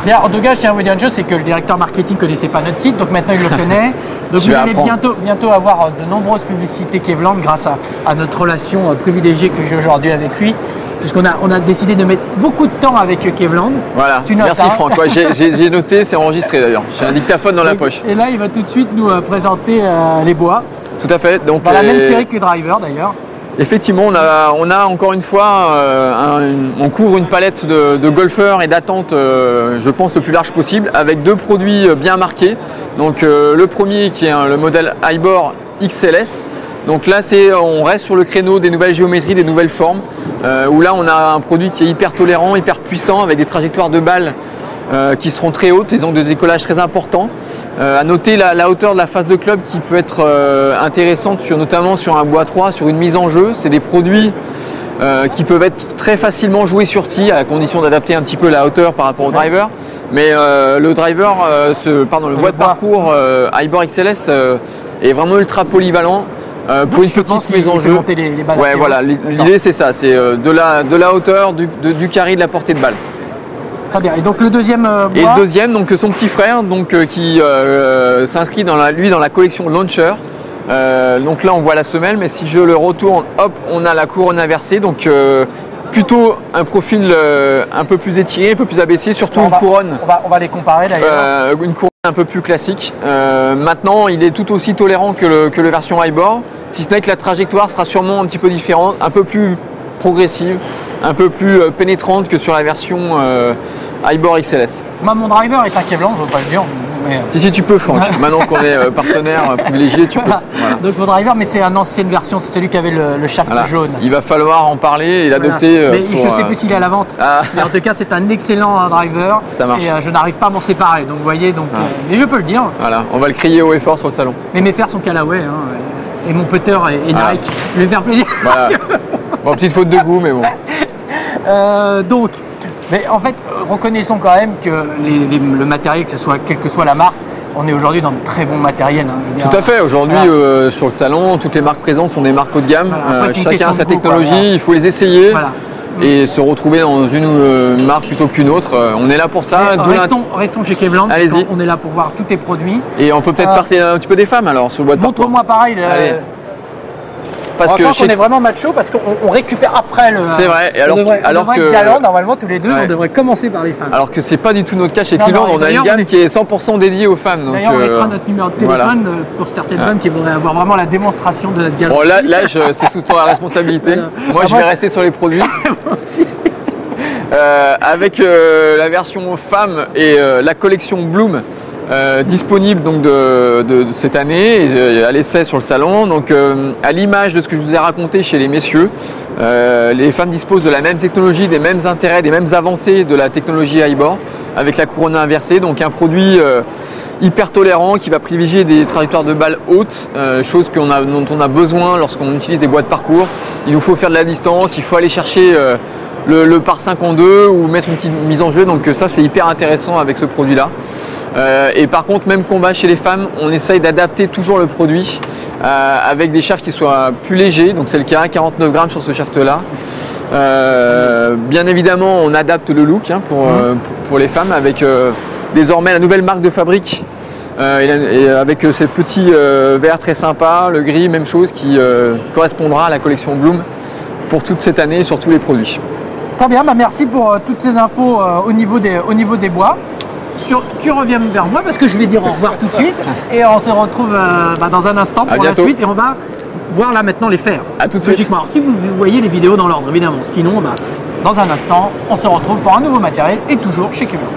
Bien, en tout cas, je tiens à vous dire une chose, c'est que le directeur marketing ne connaissait pas notre site, donc maintenant il le connaît. Donc vous allez bientôt avoir de nombreuses publicités Kevland grâce à notre relation privilégiée que j'ai aujourd'hui avec lui. Puisqu'on a décidé de mettre beaucoup de temps avec Kevland. Voilà, merci Franck, ouais, j'ai noté, c'est enregistré d'ailleurs. J'ai un dictaphone dans la poche. Et là, il va tout de suite nous présenter les bois. Tout à fait. Donc, dans la même série que les drivers d'ailleurs. Effectivement, on a encore une fois, on couvre une palette de golfeurs et d'attentes, je pense, le plus large possible, avec deux produits bien marqués. Donc le premier qui est le modèle Hybor XLS. Donc là, on reste sur le créneau des nouvelles géométries, des nouvelles formes, où là on a un produit qui est hyper tolérant, hyper puissant, avec des trajectoires de balles qui seront très hautes, des angles de décollage très importants. À noter la hauteur de la face de club qui peut être intéressante, notamment sur un bois 3, sur une mise en jeu. C'est des produits qui peuvent être très facilement joués sur tee, à condition d'adapter un petit peu la hauteur par rapport au driver. Mais le driver, le bois de parcours Hybor XLS est vraiment ultra polyvalent. Pour une petite mise en jeu. Ouais, voilà, l'idée c'est ça, c'est de la hauteur, du carré, de la portée de balle. Très bien. Et donc le deuxième bois. Et le deuxième, donc son petit frère, donc qui s'inscrit dans la collection Launcher. Donc là on voit la semelle, mais si je le retourne, hop, on a la couronne inversée. Donc plutôt un profil un peu plus étiré, un peu plus abaissé, surtout une couronne. On va les comparer d'ailleurs. Une couronne un peu plus classique. Maintenant, il est tout aussi tolérant que la version Hybor, si ce n'est que la trajectoire sera sûrement un petit peu différente, un peu plus progressive, un peu plus pénétrante que sur la version Hybor XLS. Moi, mon driver est un Kevland, je ne veux pas le dire. Mais... Si tu peux, Franck. Maintenant qu'on est partenaire privilégié, tu peux. Voilà. Donc mon driver, mais c'est une ancienne version, c'est celui qui avait le shaft jaune. Il va falloir en parler et l'adopter. Mais je ne sais plus s'il est à la vente. Mais en tout cas, c'est un excellent driver. Ça marche. Et je n'arrive pas à m'en séparer. Donc vous voyez, mais je peux le dire. Voilà, on va le crier haut et fort sur le salon. Mais mes fers sont Callaway. Et mon putter est Nike. Je vais me faire plaisir. Voilà. Bon, petite faute de goût, mais bon. Donc, mais en fait, reconnaissons quand même que le matériel, quelle que soit la marque, on est aujourd'hui dans de très bons matériels. Tout à fait. Aujourd'hui, sur le salon, toutes les marques présentes sont des marques haut de gamme. Chacun a sa technologie, il faut les essayer. Et se retrouver dans une marque plutôt qu'une autre. On est là pour ça. Restons chez Kevland. Allez-y. On est là pour voir tous tes produits. Et on peut peut-être parler un petit peu des femmes alors sur le bois de parcours. Montre-moi pareil. Parce que on est vraiment macho parce qu'on récupère après le. C'est vrai. Et alors que galant, normalement tous les deux, on devrait commencer par les femmes. Alors que c'est pas du tout notre cas chez Kevland. On a une gamme qui est 100% dédiée aux femmes. D'ailleurs, on laissera notre numéro de téléphone pour certaines femmes qui voudraient avoir vraiment la démonstration de notre gamme. Bon, là c'est sous ta responsabilité. Moi, je vais rester sur les produits. Avec la version femme et la collection Bloom. Disponible donc de cette année à l'essai sur le salon. Donc à l'image de ce que je vous ai raconté chez les messieurs, les femmes disposent de la même technologie, des mêmes intérêts, des mêmes avancées de la technologie Hybor avec la couronne inversée. Donc un produit hyper tolérant qui va privilégier des trajectoires de balles hautes, chose dont on a besoin lorsqu'on utilise des bois de parcours. Il nous faut faire de la distance, il faut aller chercher le par 5 en 2 ou mettre une petite mise en jeu. Donc ça c'est hyper intéressant avec ce produit là. Et par contre, même combat chez les femmes, on essaye d'adapter toujours le produit avec des shafts qui soient plus légers. Donc c'est le cas, 49 grammes sur ce shaft là. Bien évidemment, on adapte le look pour les femmes avec désormais la nouvelle marque de fabrique et avec ces petits verres très sympas, le gris, même chose, qui correspondra à la collection Bloom pour toute cette année sur tous les produits. Très bien, merci pour toutes ces infos au niveau des bois. Tu reviens vers moi parce que je vais dire au revoir tout de suite et on se retrouve dans un instant pour la suite et on va voir là maintenant les fers. À tout de suite. Alors, si vous voyez les vidéos dans l'ordre évidemment, sinon dans un instant on se retrouve pour un nouveau matériel et toujours chez Kevland.